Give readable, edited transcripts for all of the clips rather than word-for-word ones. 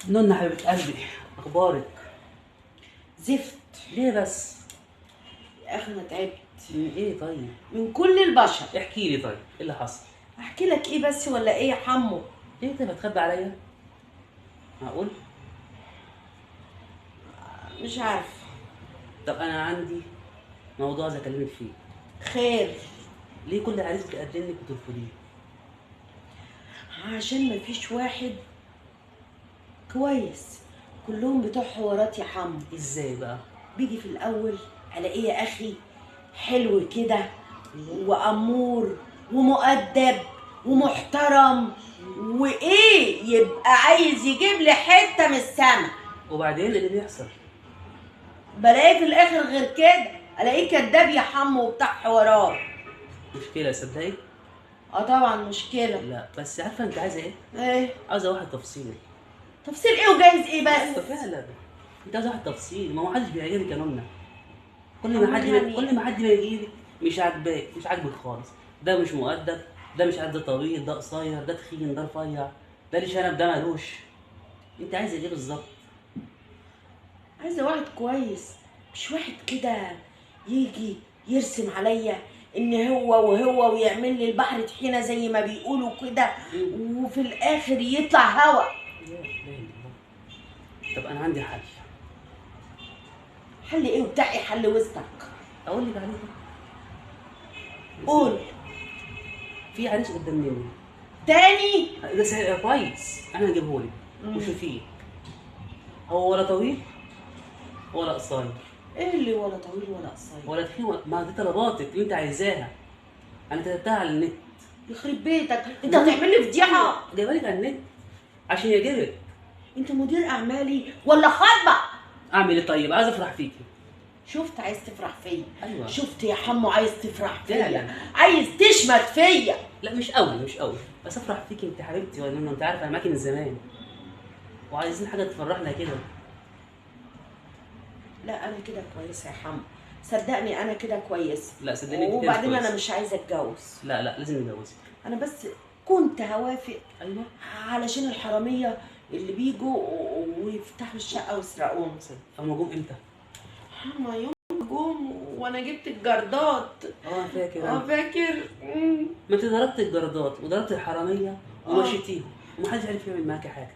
نونا حبيبة قلبي، اخبارك؟ زفت. ليه بس؟ يا اخي انا تعبت من ايه طيب؟ من كل البشر. احكي لي طيب، ايه اللي حصل؟ احكي لك ايه بس ولا ايه يا حمو؟ ليه انت بتخبي عليا؟ معقول؟ مش عارف. طب انا عندي موضوع عايز اكلمك فيه. خير. ليه كل عريس بتقدمك وترفضيه؟ عشان مفيش واحد كويس، كلهم بتوع حوارات يا حمو. ازاي بقى؟ بيجي في الاول الاقيه يا اخي حلو كده وامور ومؤدب ومحترم، وايه يبقى عايز يجيب لي حته من السما. وبعدين إيه اللي بيحصل؟ بلاقيه في الاخر غير كده، الاقيه كداب يا حمو وبتاع حوارات. مشكلة صدقي؟ اه طبعا مشكله. لا بس عارفة انت عايزة ايه؟ ايه عايزة واحد تفصيل. تفصيل ايه وجايز ايه بس؟ ايوه فعلا، انت عايزة واحد تفصيل، ما هو محدش بيعجبك يا نونا. كل أمال ما يعني كل ما حد ما يجيلك مش عاجباك، مش عاجبك خالص. ده مش مؤدب، ده مش قد طويل، ده قصير، ده تخين، ده رفيع، ده ليه شنب، ده مالوش. انت عايزه ايه بالظبط؟ عايزه واحد كويس، مش واحد كده يجي يرسم عليا ان هو وهو ويعمل لي البحر طحينه زي ما بيقولوا كده، وفي الاخر يطلع هوا. يا إله إلا الله. طب انا عندي حل. حل ايه وبتاع ايه؟ حل وسطك. اقول لك عليه ده. قول. في عريس قدام مني، تاني. ده سعر كويس، انا هجيبهولك وشوفيه. هو ولا طويل ولا قصير ايه اللي ولا طويل ولا قصير؟ ولا تخين ما دي طلباتك اللي انت عايزاها. انا كتبتها على النت. يخرب بيتك، انت هتعمل لي فضيحه. جايبها لك على النت عشان يعجبك. انت مدير اعمالي ولا خطبه؟ اعمل ايه طيب؟ عايز افرح فيكي. شفت عايز تفرح فيا؟ ايوه شفت يا حمو عايز تفرح فيا؟ فعلا. عايز تشمت فيا؟ لا مش قوي مش قوي، بس افرح فيكي انت حبيبتي، ولا انت عارفه انا معاكي من زمان وعايزين حاجه تفرحنا كده. لا انا كده كويسه يا حمو، صدقني انا كده كويسه. لا صدقني انت كده وبعدين كويسة. انا مش عايزه اتجوز. لا لازم نتجوزك. انا بس كنت هوافق ايوه علشان الحراميه اللي بيجوا ويفتحوا الشقه ويسرقونا. هما جم امتى؟ هما يوم جم وانا جبت الجردات. فاكر اه فاكر. ما انت ضربت الجردات وضربت الحراميه ومشيتيهم ومحدش عارف يعمل معاكي حاجه.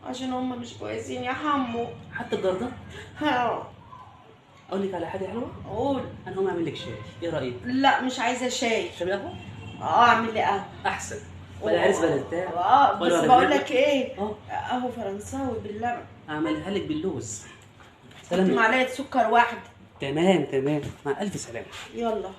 عشان هما مش كويسين يا حمو. حتى الجردات. ها. اقول لك على حاجه حلوه. قول. انا هقوم اعمل لك شاي، ايه رايك؟ لا مش عايزه شاي. شاي قهوه؟ اعمل لي قهوه احسن، ولا عرس بلا بتاع. بس بقول لك ايه، اه قهوه فرنساوي باللبن. اعملها لك باللوز. حط معلقه سكر واحده. تمام مع الف سلامه. يلا.